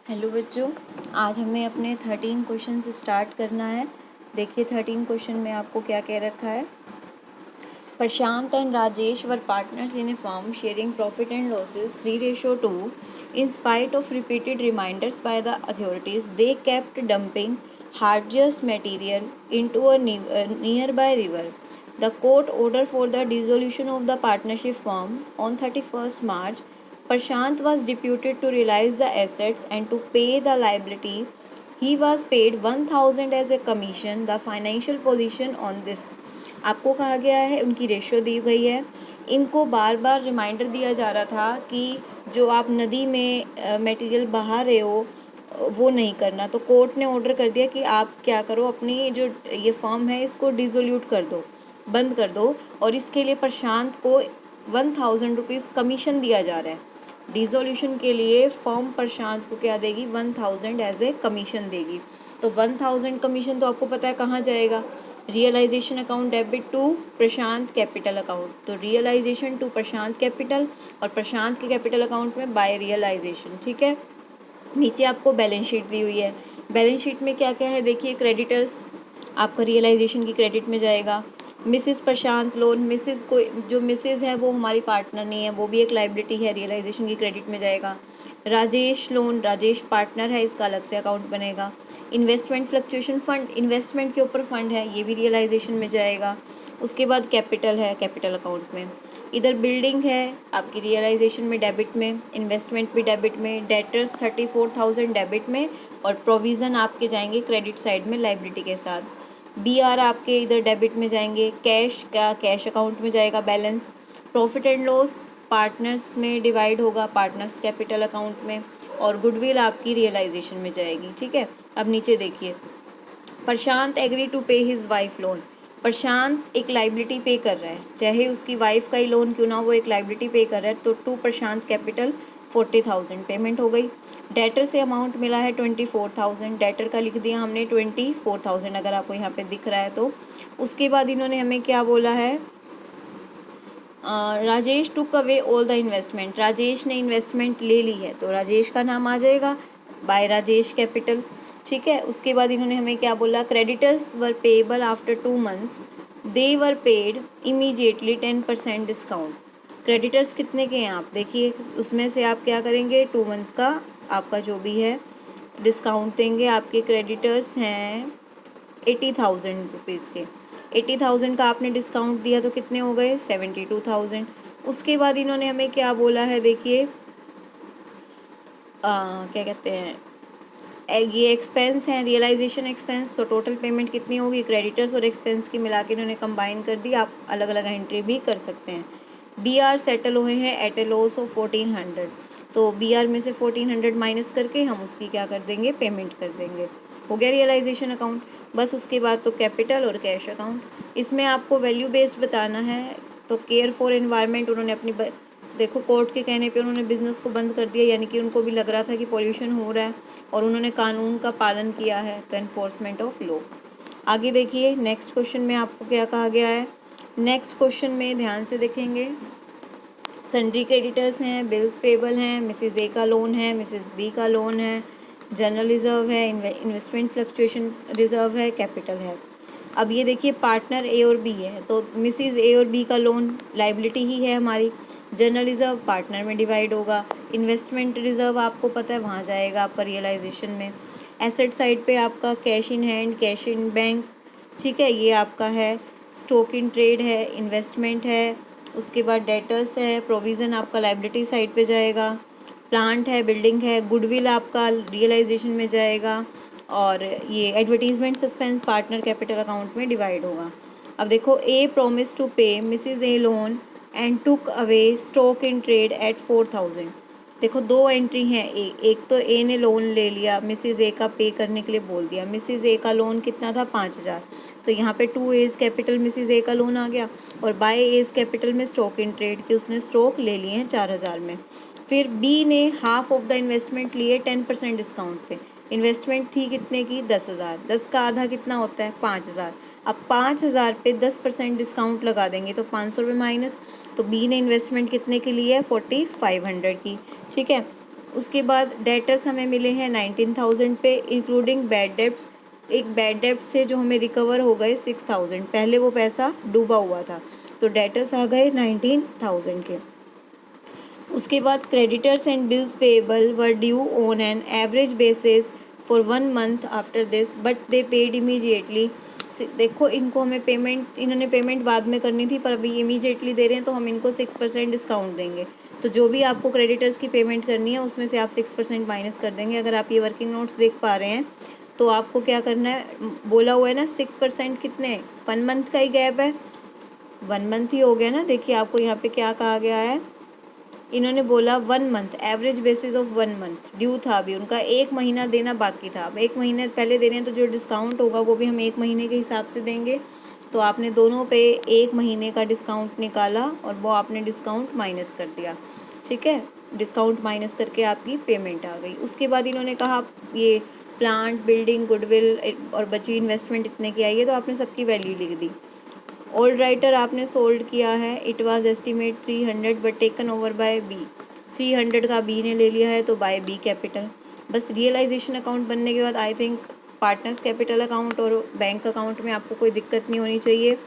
Hello बच्चों, आज हमें अपने 13 क्वेश्चन से स्टार्ट करना है। देखिए 13 क्वेश्चन में आपको क्या कह रखा है। Prashant and Rajesh were partners in a firm sharing profit and losses 3:2। In spite of repeated reminders by the authorities they kept dumping hazardous material into a nearby river. The court order for the dissolution of the partnership firm on 31st March. Prashant was deputed to realize the assets and to pay the liability. He was paid 1,000 as a commission. The financial position on this आपको कहा गया है, उनकी ratio दी गई है। इनको बार बार reminder दिया जा रहा था कि जो आप नदी में मटेरियल बहा रहे हो वो नहीं करना। तो कोर्ट ने ऑर्डर कर दिया कि आप क्या करो, अपनी जो ये फर्म है इसको डिसोल्यूट कर दो, बंद कर दो। और इसके लिए प्रशांत को 1,000 रुपीज़ कमीशन दिया जा रहा है। डिसोल्यूशन के लिए फर्म प्रशांत को क्या देगी, 1,000 एज ए कमीशन देगी। तो 1,000 कमीशन तो आपको पता है कहाँ जाएगा, realisation account debit to Prashant capital account. तो रियलाइजेशन टू प्रशांत कैपिटल और प्रशांत के कैपिटल अकाउंट में बाय रियलाइजेशन। ठीक है, नीचे आपको बैलेंस शीट दी हुई है। बैलेंस शीट में क्या क्या है देखिए, क्रेडिटर्स आपका रियलाइजेशन की क्रेडिट में जाएगा। मिसिस प्रशांत लोन, मिसिस को जो मिसिस है वो हमारी पार्टनर नहीं है, वो भी एक लाइबिलिटी है, रियलाइजेशन की क्रेडिट में जाएगा। राजेश लोन, राजेश पार्टनर है, इसका अलग से अकाउंट बनेगा। इन्वेस्टमेंट फ्लक्चुएशन फंड, इन्वेस्टमेंट के ऊपर फंड है, ये भी रियलाइजेशन में जाएगा। उसके बाद कैपिटल है, कैपिटल अकाउंट में। इधर बिल्डिंग है आपकी रियलाइजेशन में डेबिट में, इन्वेस्टमेंट भी डेबिट में, डेटर्स 34,000 डेबिट में और प्रोविज़न आपके जाएंगे क्रेडिट साइड में लाइबिलिटी के साथ। बीआर आपके इधर डेबिट में जाएंगे, कैश का कैश अकाउंट में जाएगा balance. Profit and loss partners में डिवाइड होगा, पार्टनर्स कैपिटल अकाउंट में। और गुडविल आपकी रियलाइजेशन में जाएगी। ठीक है, अब नीचे देखिए, प्रशांत एग्री टू पे हिज वाइफ लोन। प्रशांत एक लाइबिलिटी पे कर रहा है, चाहे उसकी वाइफ का ही लोन क्यों ना, वो एक लाइबिलिटी पे कर रहा है। तो टू प्रशांत कैपिटल 40,000 पेमेंट हो गई। डेटर से अमाउंट मिला है 24,000, डेटर का लिख दिया हमने 24,000 अगर आपको यहाँ पे दिख रहा है तो। उसके बाद इन्होंने हमें क्या बोला है, Rajesh took away all the investment. Rajesh ने इन्वेस्टमेंट ले ली है तो राजेश का नाम आ जाएगा बाय राजेश कैपिटल। ठीक है, उसके बाद इन्होंने हमें क्या बोला, क्रेडिटर्स वर पेएबल आफ्टर 2 मंथ्स, दे वर पेड इमीडिएटली 10% डिस्काउंट। क्रेडिटर्स कितने के हैं आप देखिए, उसमें से आप क्या करेंगे, 2 मंथ का आपका जो भी है डिस्काउंट देंगे। आपके क्रेडिटर्स हैं 80,000 रुपीज़ के। 80,000 का आपने डिस्काउंट दिया तो कितने हो गए, 72,000। उसके बाद इन्होंने हमें क्या बोला है देखिए, क्या कहते हैं, ये एक्सपेंस हैं, रियलाइजेशन एक्सपेंस। तो टोटल पेमेंट कितनी होगी, क्रेडिटर्स और एक्सपेंस की मिला के इन्होंने कंबाइन कर दी। आप अलग अलग एंट्री भी कर सकते हैं। बीआर सेटल हुए हैं एट ए लॉस ऑफ 1,400। तो बीआर में से 1,400 माइनस करके हम उसकी क्या कर देंगे, पेमेंट कर देंगे। हो गया रियलाइजेशन अकाउंट। बस उसके बाद तो कैपिटल और कैश अकाउंट। इसमें आपको वैल्यू बेस्ड बताना है। तो केयर फॉर एनवायरनमेंट, उन्होंने अपनी देखो कोर्ट के कहने पे उन्होंने बिज़नेस को बंद कर दिया, यानी कि उनको भी लग रहा था कि पॉल्यूशन हो रहा है और उन्होंने कानून का पालन किया है, तो एनफोर्समेंट ऑफ लॉ। आगे देखिए नेक्स्ट क्वेश्चन में आपको क्या कहा गया है। नेक्स्ट क्वेश्चन में ध्यान से देखेंगे, सन्ड्री क्रेडिटर्स हैं, बिल्स पेबल हैं, मिसिज ए का लोन है, मिसिज बी का लोन है, जनरल रिजर्व है, इन्वेस्टमेंट फ्लक्चुएशन रिजर्व है, कैपिटल है। अब ये देखिए पार्टनर ए और बी है, तो मिसिज ए और बी का लोन लाइबिलिटी ही है हमारी। जनरल रिजर्व पार्टनर में डिवाइड होगा। इन्वेस्टमेंट रिजर्व आपको पता है वहाँ जाएगा आपका रियलाइजेशन में। एसेट साइड पे आपका cash in hand, cash in bank, ठीक है, ये आपका है। स्टॉक इन ट्रेड है, इन्वेस्टमेंट है। उसके बाद डेटर्स है, प्रोविज़न आपका लाइबिलिटी साइड पे जाएगा। प्लांट है, बिल्डिंग है, गुडविल आपका रियलाइजेशन में जाएगा। और ये advertisement suspense partner capital account में डिवाइड होगा। अब देखो, ए प्रोमिस टू पे Mrs A loan and took away stock in trade at 4,000। देखो दो एंट्री हैं, एक तो ए ने लोन ले लिया, मिसिज ए का पे करने के लिए बोल दिया। मिसिज ए का लोन कितना था, 5,000। तो यहाँ पे 2 एज कैपिटल मिसिज ए का लोन आ गया और बाय एज कैपिटल में स्टॉक इन ट्रेड के उसने स्टॉक ले लिए हैं 4,000 में। फिर बी ने हाफ ऑफ द इन्वेस्टमेंट लिए 10% डिस्काउंट पे। इन्वेस्टमेंट थी कितने की, 10,000। 10 का आधा कितना होता है, 5,000। अब 5,000 पे 10% डिस्काउंट लगा देंगे तो 500 रुपये माइनस। तो बी ने इन्वेस्टमेंट कितने की ली है, 4,500 की। ठीक है, उसके बाद डेटर्स हमें मिले हैं 19,000 पे, इंक्लूडिंग बैड डेब्ट्स। एक बैड डेब्ट से जो हमें रिकवर हो गए 6,000, पहले वो पैसा डूबा हुआ था, तो डेटर्स आ गए 19,000 के। उसके बाद creditors and bills payable were due on an average basis for 1 month after this but they paid immediately. देखो इनको हमें पेमेंट, इन्होंने पेमेंट बाद में करनी थी पर अभी इमीडिएटली दे रहे हैं, तो हम इनको 6% डिस्काउंट देंगे। तो जो भी आपको क्रेडिटर्स की पेमेंट करनी है उसमें से आप 6% माइनस कर देंगे। अगर आप ये वर्किंग नोट्स देख पा रहे हैं तो आपको क्या करना है, बोला हुआ है ना 6% कितने, 1 मंथ का ही गैप है, 1 मंथ ही हो गया ना। देखिए आपको यहाँ पे क्या कहा गया है, इन्होंने बोला 1 month, average basis of 1 month due था, अभी उनका 1 महीना देना बाकी था। अब 1 महीने पहले दे रहे हैं तो जो डिस्काउंट होगा वो भी हम 1 महीने के हिसाब से देंगे। तो आपने दोनों पे 1 महीने का डिस्काउंट निकाला और वो आपने डिस्काउंट माइनस कर दिया, ठीक है। डिस्काउंट माइनस करके आपकी पेमेंट आ गई। उसके बाद इन्होंने कहा ये प्लांट, बिल्डिंग, गुडविल और बची इन्वेस्टमेंट इतने की आई है, तो आपने सबकी वैल्यू लिख दी। ओल्ड राइटर आपने सोल्ड किया है, it was estimate 300 but taken over by B, 300 का बी ने ले लिया है तो बाय बी कैपिटल। बस रियलाइजेशन अकाउंट बनने के बाद I think partners capital account और बैंक अकाउंट में आपको कोई दिक्कत नहीं होनी चाहिए।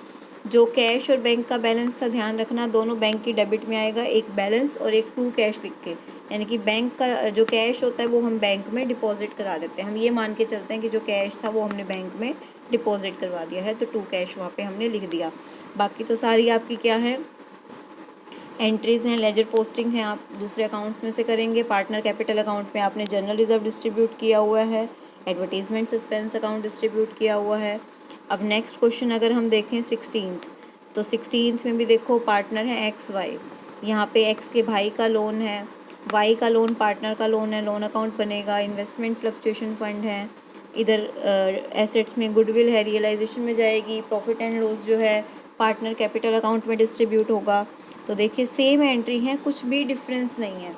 जो कैश और बैंक का बैलेंस था ध्यान रखना, दोनों बैंक की डेबिट में आएगा, एक बैलेंस और एक टू कैश लिख के, यानी कि बैंक का जो कैश होता है वो हम बैंक में डिपॉजिट करा देते हैं। हम ये मान के चलते हैं कि जो कैश था वो हमने बैंक में डिपॉजिट करवा दिया है, तो टू कैश वहाँ पे हमने लिख दिया। बाकी तो सारी आपकी क्या है, एंट्रीज़ हैं, लेजर पोस्टिंग है, आप दूसरे अकाउंट्स में से करेंगे। पार्टनर कैपिटल अकाउंट में आपने जनरल रिजर्व डिस्ट्रीब्यूट किया हुआ है, एडवर्टीजमेंट सस्पेंस अकाउंट डिस्ट्रीब्यूट किया हुआ है। अब नेक्स्ट क्वेश्चन अगर हम देखें 16th, तो 16th में भी देखो पार्टनर है एक्स वाई, यहाँ पे एक्स के भाई का लोन है, वाई का लोन पार्टनर का लोन है, लोन अकाउंट बनेगा। इन्वेस्टमेंट फ्लक्चुएशन फंड है, इधर एसेट्स में गुडविल है, रियलाइजेशन में जाएगी। प्रॉफिट एंड लॉस जो है पार्टनर कैपिटल अकाउंट में डिस्ट्रीब्यूट होगा। तो देखिए सेम एंट्री है, कुछ भी डिफरेंस नहीं है।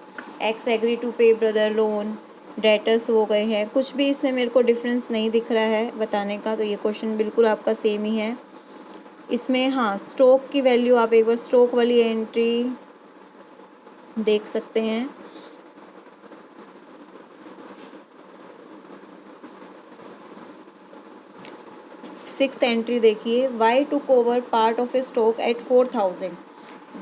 एक्स एग्री टू पे ब्रदर लोन, डेटर्स हो गए हैं, कुछ भी इसमें मेरे को डिफरेंस नहीं दिख रहा है बताने का। तो ये क्वेश्चन बिल्कुल आपका सेम ही है। इसमें हाँ स्टॉक की वैल्यू आप एक बार स्टॉक वाली एंट्री देख सकते हैं। सिक्स्थ एंट्री देखिए, Y to cover part of a stock at 4,000।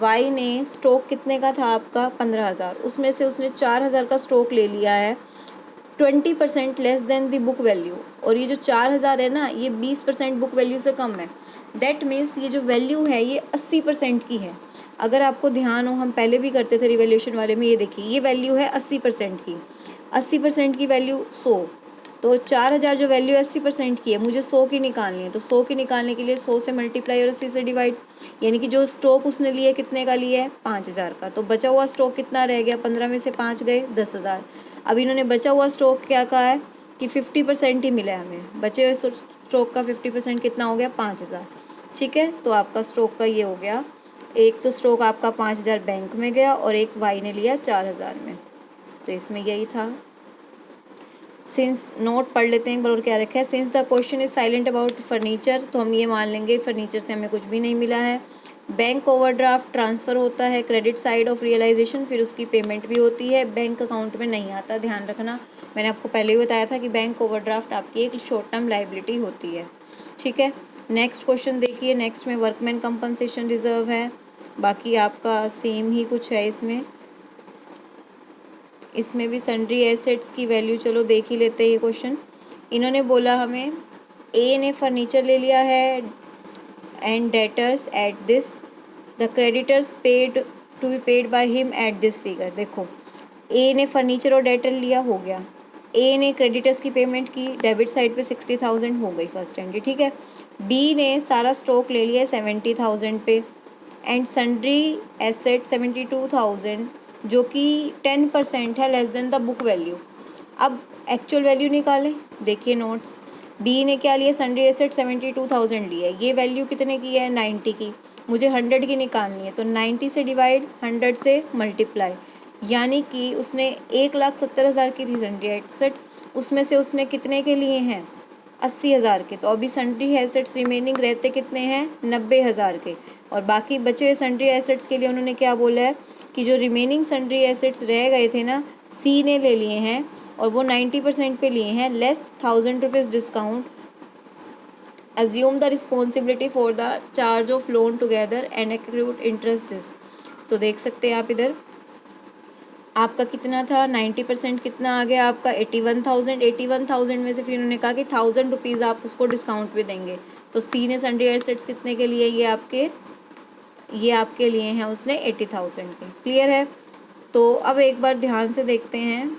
Y ने स्टॉक कितने का था आपका 15,000, उसमें से उसने 4,000 का स्टॉक ले लिया है, 20% less than the book value. और ये जो 4,000 है ना, ये 20% बुक वैल्यू से कम है। दैट मीन्स ये जो वैल्यू है ये 80% की है। अगर आपको ध्यान हो, हम पहले भी करते थे रिवैल्यूएशन वाले में, ये देखिए ये वैल्यू है 80% की, 80% की वैल्यू 100, तो 4,000 जो वैल्यू 80% की है, मुझे 100 की निकालनी है। तो 100 की निकालने के लिए 100 से मल्टीप्लाई और 80 से डिवाइड, यानी कि जो स्टॉक उसने लिया कितने का लिया है 5,000 का, तो बचा हुआ स्टॉक कितना रह गया, 15 में से 5 गए 10,000। अब इन्होंने बचा हुआ स्टॉक क्या कहा है कि 50% ही मिला है हमें, बचे हुए स्टॉक का 50% कितना हो गया 5,000, ठीक है। तो आपका स्टॉक का ये हो गया, एक तो स्टॉक आपका 5,000 बैंक में गया और एक वाई ने लिया 4,000 में, तो इसमें यही था। सिंस नोट पढ़ लेते हैं एक बार और क्या रखा है, since the question is silent about furniture, तो हम ये मान लेंगे फर्नीचर से हमें कुछ भी नहीं मिला है। बैंक ओवरड्राफ्ट ट्रांसफ़र होता है क्रेडिट साइड ऑफ रियलाइजेशन, फिर उसकी पेमेंट भी होती है, बैंक अकाउंट में नहीं आता, ध्यान रखना। मैंने आपको पहले ही बताया था कि बैंक ओवरड्राफ्ट आपकी एक शॉर्ट टर्म लाइबिलिटी होती है, ठीक है। नेक्स्ट क्वेश्चन देखिए, नेक्स्ट में वर्कमैन कंपनसेशन रिजर्व है, बाकी आपका सेम ही कुछ है। इसमें भी सन्ड्री एसेट्स की वैल्यू चलो देख ही लेते हैं। ये क्वेश्चन इन्होंने बोला हमें, ए ने फर्नीचर ले लिया है and debtors at this, the creditors paid to be paid by him at this figure. देखो ए ने फर्नीचर और डेटर लिया, हो गया। ए ने क्रेडिटर्स की पेमेंट की, डेबिट साइड पे 60,000 हो गई फर्स्ट एंट्री, ठीक है। बी ने सारा स्टॉक ले लिया 70,000 पे एंड सन्ड्री एसेट 72,000, जो कि 10% है less than the book value. अब एक्चुअल वैल्यू निकालें, देखिए नोट्स, बी ने क्या लिया, सन्ड्री एसेट 72,000 ली है, ये वैल्यू कितने की है 90 की, मुझे 100 की निकालनी है, तो 90 से डिवाइड 100 से मल्टीप्लाई, यानी कि उसने 1,70,000 की थी सन्ड्री एसेट, उसमें से उसने कितने के लिए हैं 80,000 के, तो अभी सन्ड्री एसेट्स रिमेनिंग रहते कितने हैं 90,000 के, और बाकी बचे हुए सन्ड्री एसेट्स के लिए उन्होंने क्या बोला है कि जो रिमेनिंग सन्ड्री एसेट्स रह गए थे ना सी ने ले लिए हैं और वो 90% पे लिए हैं, less 1000 rupees discount, assume the responsibility for the charge of loan together and accrued interest this। तो देख सकते हैं आप इधर आपका कितना था 90%, कितना आ गया आपका 81,000। 81,000 में से फिर उन्होंने कहा कि 1000 रुपीज़ आप उसको डिस्काउंट भी देंगे। तो सी ने सन्ड्री एसेट्स कितने के लिए, ये आपके लिए हैं उसने 80,000 के। क्लियर है। तो अब एक बार ध्यान से देखते हैं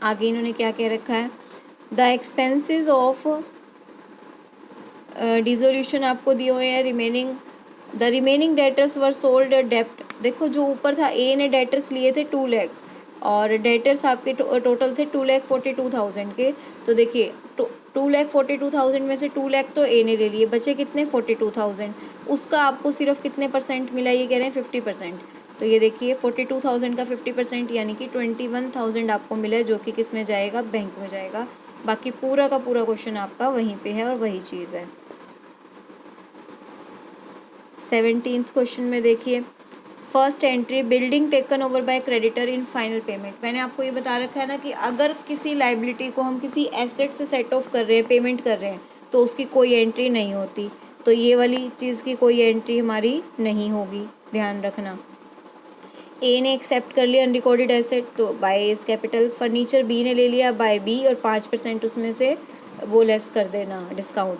आगे इन्होंने क्या कह रखा है। द एक्सपेंसेस ऑफ डिसोल्यूशन आपको दिए हुए हैं। The remaining debtors were sold डेप्ट। देखो जो ऊपर था ए ने डेटर्स लिए थे 2 लाख और डेटर्स आपके टोटल थे 2,42,000 के। तो देखिए 2,42,000 में से 2 लाख तो ए ने ले लिए, बचे कितने 42,000। उसका आपको सिर्फ कितने परसेंट मिला, ये कह रहे हैं 50%। तो ये देखिए 42,000 का 50% यानी कि 21,000 आपको मिला, जो कि किस में जाएगा, बैंक में जाएगा। बाकी पूरा का पूरा क्वेश्चन आपका वहीं पे है और वही चीज़ है। 17th क्वेश्चन में देखिए, first entry building taken over bye creditor in final payment. मैंने आपको ये बता रखा है ना कि अगर किसी लाइबिलिटी को हम किसी एसेट से सेट ऑफ कर रहे हैं, पेमेंट कर रहे हैं, तो उसकी कोई एंट्री नहीं होती। तो ये वाली चीज़ की कोई एंट्री हमारी नहीं होगी, ध्यान रखना। ए ने एक्सेप्ट कर लिया अनरिकॉर्डेड एसेट, तो by S capital. Furniture B ने ले लिया बाय बी और 5% उसमें से वो लेस कर देना discount.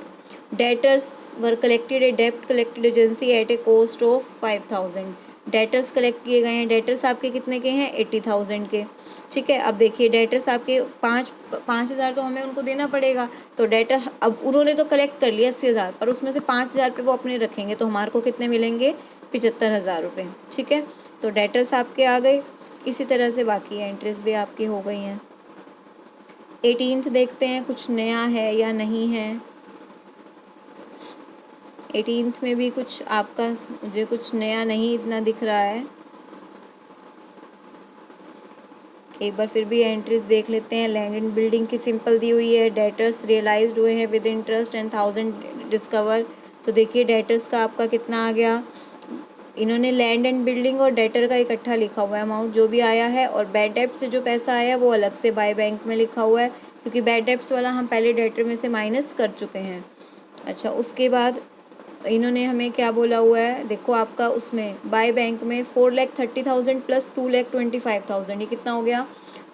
Debtors were collected a डेप्ट collected agency at a cost of 5,000। Debtors collect किए गए हैं, डेटर्स आपके कितने के हैं 80,000 के। ठीक है। अब देखिए डेटर्स आपके 5,000 तो हमें उनको देना पड़ेगा। तो डेटर अब उन्होंने तो कलेक्ट कर लिया 80,000, पर उसमें से 5,000 पे वो अपने रखेंगे, तो हमारे को कितने मिलेंगे 75,000 रुपये। ठीक है। तो डेटर्स आपके आ गए। इसी तरह से बाकी एंट्रीज भी आपकी हो गई हैं। 18th देखते हैं कुछ नया है या नहीं है। 18th में भी कुछ आपका मुझे कुछ नया नहीं इतना दिख रहा है। एक बार फिर भी एंट्रीज देख लेते हैं। लैंड एंड बिल्डिंग की सिंपल दी हुई है, डेटर्स रियलाइज्ड हुए हैं विद इंटरेस्ट एंड 1000 डिस्कवर। तो देखिए डेटर्स का आपका कितना आ गया, इन्होंने लैंड एंड बिल्डिंग और डेटर का इकट्ठा लिखा हुआ है अमाउंट जो भी आया है, और बैड डेप्ट से जो पैसा आया वो अलग से बाय बैंक में लिखा हुआ है, क्योंकि बैड डेप्ट्स वाला हम पहले डेटर में से माइनस कर चुके हैं। अच्छा, उसके बाद इन्होंने हमें क्या बोला हुआ है, देखो आपका उसमें बाय बैंक में 4,30,000 प्लस 2,25,000, ये कितना हो गया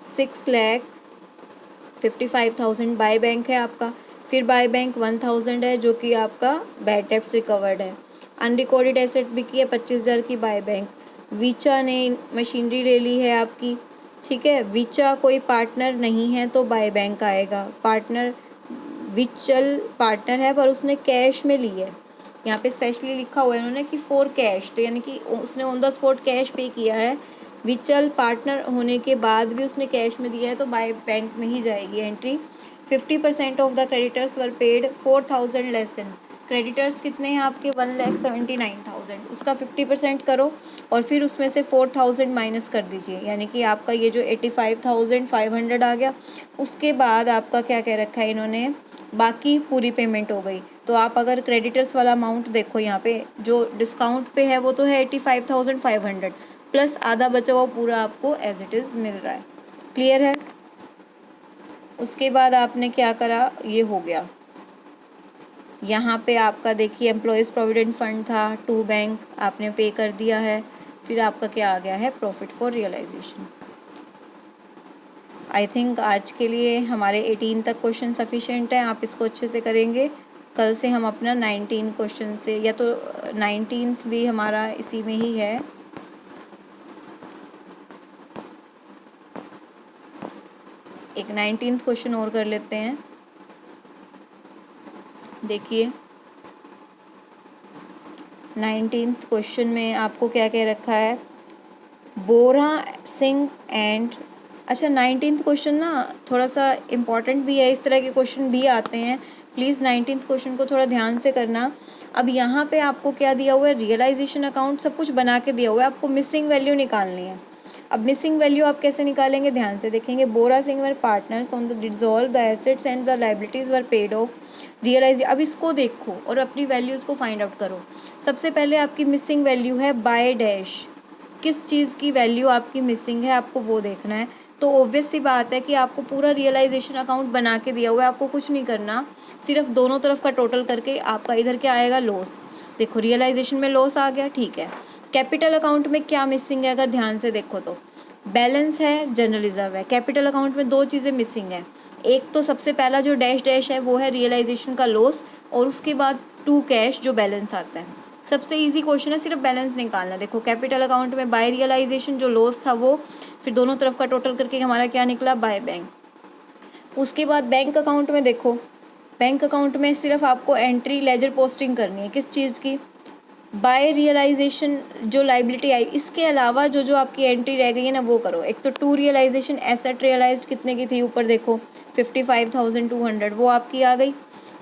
6,55,000 बाय बैंक है आपका। फिर बाय बैंक 1,000 है जो कि आपका बैड डेप्ट्स रिकवर्ड है। अनरिकॉर्डेड एसेट भी की है 25,000 की बाय बैंक। वीचा ने मशीनरी ले ली है आपकी। ठीक है। वीचा कोई पार्टनर नहीं है तो बाय बैंक आएगा। पार्टनर विचल पार्टनर है पर उसने कैश में ली है, यहाँ पे स्पेशली लिखा हुआ है उन्होंने कि फॉर कैश, तो यानी कि उसने ऑन द स्पॉट कैश पे किया है। विचल पार्टनर होने के बाद भी उसने कैश में दिया है तो बाय बैंक में ही जाएगी entry. 50% of the creditors were paid 4,000 less than. Creditors कितने हैं आपके 1,79,000, उसका 50% करो और फिर उसमें से 4,000 माइनस कर दीजिए, यानी कि आपका ये जो 85,500 आ गया। उसके बाद आपका क्या कह रखा है इन्होंने, बाकी पूरी पेमेंट हो गई। तो आप अगर क्रेडिटर्स वाला अमाउंट देखो, यहाँ पे जो डिस्काउंट पे है वो तो है 85,500 प्लस आधा बचा हुआ पूरा आपको एज इट इज़ मिल रहा है। क्लियर है। उसके बाद आपने क्या करा, ये हो गया। यहाँ पे आपका देखिए एम्प्लॉयज़ प्रोविडेंट फंड था, टू बैंक आपने पे कर दिया है। फिर आपका क्या आ गया है, profit for realisation. I think आज के लिए हमारे 18 तक क्वेश्चन सफिशिएंट है, आप इसको अच्छे से करेंगे। कल से हम अपना 19 क्वेश्चन से, या तो 19th भी हमारा इसी में ही है। एक 19th क्वेश्चन और कर लेते हैं। देखिए 19th क्वेश्चन में आपको क्या कह रखा है, बोरा सिंह एंड, अच्छा 19th क्वेश्चन ना थोड़ा सा इम्पॉर्टेंट भी है, इस तरह के क्वेश्चन भी आते हैं, प्लीज़ 19th क्वेश्चन को थोड़ा ध्यान से करना। अब यहाँ पे आपको क्या दिया हुआ है, रियलाइजेशन अकाउंट सब कुछ बना के दिया हुआ है, आपको मिसिंग वैल्यू निकालनी है। अब मिसिंग वैल्यू आप कैसे निकालेंगे, ध्यान से देखेंगे। Bora Singh were partners on the dissolve the assets and the liabilities were paid off realise. अब इसको देखो और अपनी वैल्यूज़ को फाइंड आउट करो। सबसे पहले आपकी मिसिंग वैल्यू है बाय डैश, किस चीज़ की वैल्यू आपकी मिसिंग है, आपको वो देखना है। तो ऑब्वियस सी बात है कि आपको पूरा रियलाइजेशन अकाउंट बना के दिया हुआ है, आपको कुछ नहीं करना, सिर्फ दोनों तरफ का टोटल करके आपका इधर क्या आएगा, लॉस। देखो रियलाइजेशन में लॉस आ गया, ठीक है। कैपिटल अकाउंट में क्या मिसिंग है, अगर ध्यान से देखो तो बैलेंस है, जनरल रिजर्व है। कैपिटल अकाउंट में दो चीज़ें मिसिंग है, एक तो सबसे पहला जो डैश डैश है वो है रियलाइजेशन का लॉस, और उसके बाद टू कैश जो बैलेंस आता है। सबसे इजी क्वेश्चन है, सिर्फ बैलेंस निकालना। देखो कैपिटल अकाउंट में बाय रियलाइजेशन जो लॉस था वो, फिर दोनों तरफ का टोटल करके हमारा क्या निकला, बाय बैंक। उसके बाद बैंक अकाउंट में देखो, बैंक अकाउंट में सिर्फ आपको एंट्री लेजर पोस्टिंग करनी है, किस चीज़ की, बाय रियलाइजेशन जो लाइबिलिटी आई, इसके अलावा जो जो आपकी एंट्री रह गई है ना वो करो। एक तो टू रियलाइजेशन एसेट रियलाइज्ड कितने की थी, ऊपर देखो 55,200, वो आपकी आ गई,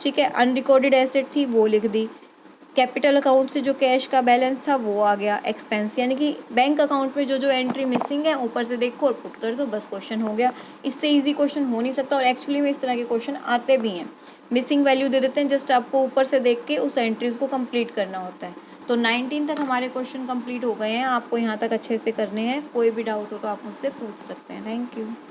ठीक है। अनरिकॉर्डेड एसेट थी वो लिख दी। कैपिटल अकाउंट से जो कैश का बैलेंस था वो आ गया एक्सपेंस, यानी कि बैंक अकाउंट में जो जो एंट्री मिसिंग है ऊपर से देखो और पुट कर दो, बस क्वेश्चन हो गया। इससे इजी क्वेश्चन हो नहीं सकता, और एक्चुअली में इस तरह के क्वेश्चन आते भी हैं। मिसिंग वैल्यू दे देते हैं, जस्ट आपको ऊपर से देख के उस एंट्रीज को कंप्लीट करना होता है। तो 19 तक हमारे क्वेश्चन कंप्लीट हो गए हैं, आपको यहाँ तक अच्छे से करने हैं। कोई भी डाउट हो तो आप मुझसे पूछ सकते हैं। Thank you.